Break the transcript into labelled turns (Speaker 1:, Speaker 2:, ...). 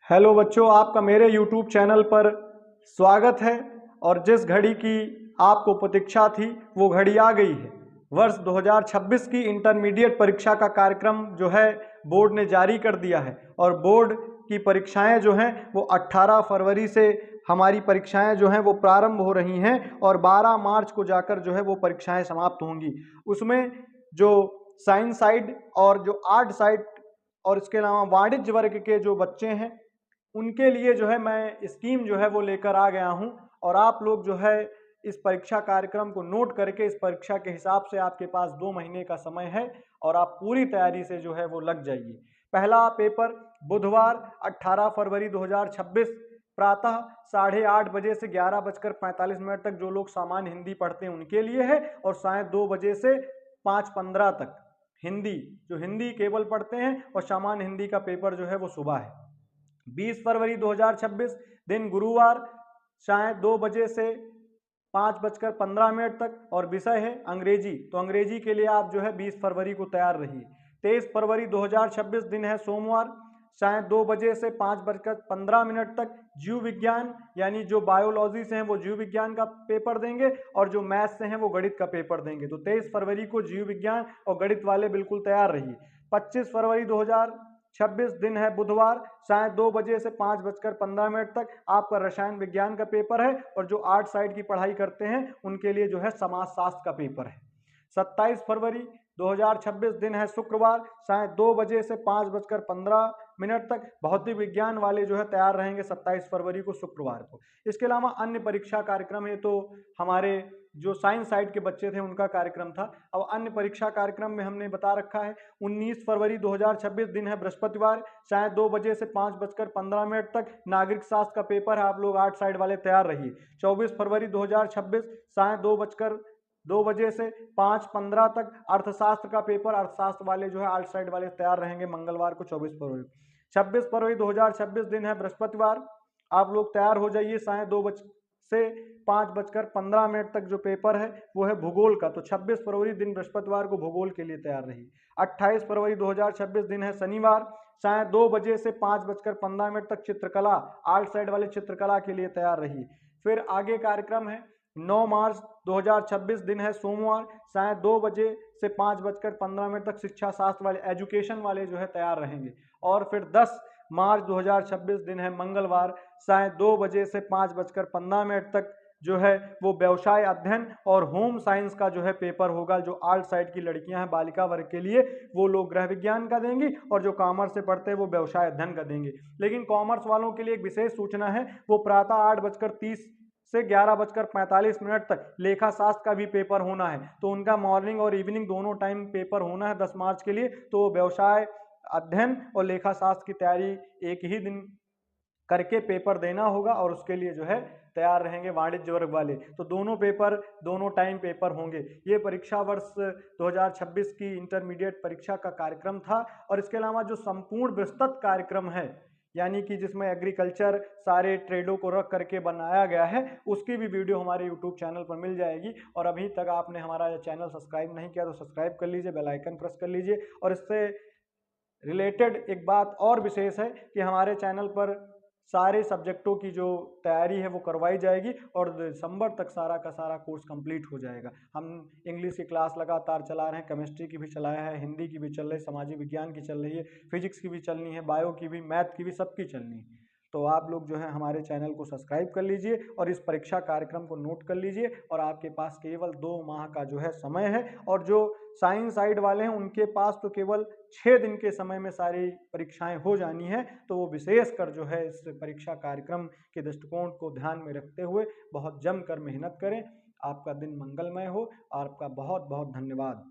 Speaker 1: Hello बच्चों, आपका मेरे YouTube चैनल पर स्वागत है। और जिस घड़ी की आपको प्रतीक्षा थी वो घड़ी आ गई है। वर्ष 2026 की इंटरमीडिएट परीक्षा का कार्यक्रम जो है बोर्ड ने जारी कर दिया है और बोर्ड की परीक्षाएं जो हैं वो 18 फरवरी से हमारी परीक्षाएं जो हैं वो प्रारंभ हो रही हैं और 12 मार्च को जाकर जो है वो परीक्षाएं समाप्त होंगी। उसमें जो साइंस साइड और जो आर्ट साइड और इसके अलावा वाणिज्य वर्ग के जो बच्चे हैं उनके लिए जो है मैं स्कीम जो है वो लेकर आ गया हूं। और आप लोग जो है इस परीक्षा कार्यक्रम को नोट करके इस परीक्षा के हिसाब से आपके पास 2 महीने का समय है और आप पूरी तैयारी से जो है वो लग जाइए। पहला पेपर बुधवार 18 फरवरी 2026 प्रातः 8:30 बजे से 11:45 तक जो लोग सामान्य हिंदी पढ़ते हैं उनके लिए है और साय 2 बजे से 5:15 तक हिंदी, जो हिंदी केवल पढ़ते हैं, और सामान्य हिंदी का पेपर जो है वो सुबह है। 20 फरवरी 2026 दिन गुरुवार शायद 2 बजे से 5:15 तक और विषय है अंग्रेजी। तो अंग्रेजी के लिए आप जो है 20 फरवरी को तैयार रहिए। 23 फरवरी 2026 दिन है सोमवार, शायद 2 बजे से 5:15 तक जीव विज्ञान यानी जो बायोलॉजी से हैं वो जीव विज्ञान का पेपर देंगे और जो मैथ्स से हैं वो गणित का पेपर देंगे। तो 23 फरवरी को जीव विज्ञान और गणित वाले बिल्कुल तैयार रहिए। 25 फरवरी 2026 दिन है बुधवार, शायद 2 बजे से 5:15 तक आपका रसायन विज्ञान का पेपर है और जो आर्ट साइड की पढ़ाई करते हैं उनके लिए जो है समाजशास्त्र का पेपर है। 27 फरवरी 2026 दिन है शुक्रवार, शायद 2 बजे से 5:15 तक भौतिक विज्ञान वाले जो है तैयार रहेंगे 27 फरवरी को शुक्रवार को। इसके अलावा अन्य परीक्षा कार्यक्रम है तो हमारे जो साइंस साइड के बच्चे थे उनका कार्यक्रम था। अब अन्य परीक्षा कार्यक्रम में हमने बता रखा है 19 फरवरी 2026 दिन है बृहस्पतिवार, शायद 2 बजे से 5:15 तक नागरिक शास्त्र का पेपर है, आप लोग आर्ट साइड वाले तैयार रहिए। 24 फरवरी 2026 शायद 2 बजे से 5:15 तक अर्थशास्त्र का पेपर, अर्थशास्त्र वाले जो है आर्ट साइड वाले तैयार रहेंगे मंगलवार को 24 फरवरी। 26 फरवरी 2026 दिन है बृहस्पतिवार, आप लोग तैयार हो जाइए। शायद 2 बजे से 5:15 तक जो पेपर है वो है भूगोल का। तो 26 फरवरी दिन बृहस्पतिवार को भूगोल के लिए तैयार रहिए। 28 फरवरी 2026 दिन है शनिवार, शायद 2 बजे से 5:15 तक चित्रकला, आर्ट साइड वाले चित्रकला के लिए तैयार रहिए। फिर आगे कार्यक्रम है 9 मार्च 2026 दिन है सोमवार, शायद 2 बजे से 5:15 तक शिक्षा शास्त्र वाले एजुकेशन वाले जो है तैयार रहेंगे। और फिर 10 मार्च 2026 दिन है मंगलवार, शायद 2 बजे से 5:15 तक जो है वो व्यवसाय अध्ययन और होम साइंस का जो है पेपर होगा। जो आर्ट साइड की लड़कियां हैं बालिका वर्ग के लिए वो लोग गृह विज्ञान का देंगी और जो कॉमर्स से पढ़ते हैं वो व्यवसाय अध्ययन का देंगे। लेकिन कॉमर्स वालों के लिए एक विशेष सूचना है, वो प्रातः 8:30 से 11:45 तक लेखा शास्त्र का भी पेपर होना है। तो उनका मॉर्निंग और इवनिंग दोनों टाइम पेपर होना है 10 मार्च के लिए। तो व्यवसाय अध्ययन और लेखा शास्त्र की तैयारी एक ही दिन करके पेपर देना होगा और उसके लिए जो है तैयार रहेंगे वाणिज्य वर्ग वाले। तो दोनों पेपर दोनों टाइम पेपर होंगे। ये परीक्षा वर्ष 2026 की इंटरमीडिएट परीक्षा का कार्यक्रम था। और इसके अलावा जो संपूर्ण विस्तृत कार्यक्रम है यानी कि जिसमें एग्रीकल्चर सारे ट्रेडों को रख करके बनाया गया है, उसकी भी वीडियो हमारे यूट्यूब चैनल पर मिल जाएगी। और अभी तक आपने हमारा चैनल सब्सक्राइब नहीं किया तो सब्सक्राइब कर लीजिए, बेल आइकन प्रेस कर लीजिए। और इससे रिलेटेड एक बात और विशेष है कि हमारे चैनल पर सारे सब्जेक्टों की जो तैयारी है वो करवाई जाएगी और दिसंबर तक सारा का सारा कोर्स कंप्लीट हो जाएगा। हम इंग्लिश की क्लास लगातार चला रहे हैं, केमिस्ट्री की भी चलाया है, हिंदी की भी चल रही है, सामाजिक विज्ञान की चल रही है, फिजिक्स की भी चलनी है, बायो की भी, मैथ की भी, सबकी चलनी है। तो आप लोग जो है हमारे चैनल को सब्सक्राइब कर लीजिए और इस परीक्षा कार्यक्रम को नोट कर लीजिए। और आपके पास केवल 2 माह का जो है समय है। और जो साइंस साइड वाले हैं उनके पास तो केवल 6 दिन के समय में सारी परीक्षाएं हो जानी है। तो वो विशेष कर जो है इस परीक्षा कार्यक्रम के दृष्टिकोण को ध्यान में रखते हुए बहुत जमकर मेहनत करें। आपका दिन मंगलमय हो। आपका बहुत बहुत धन्यवाद।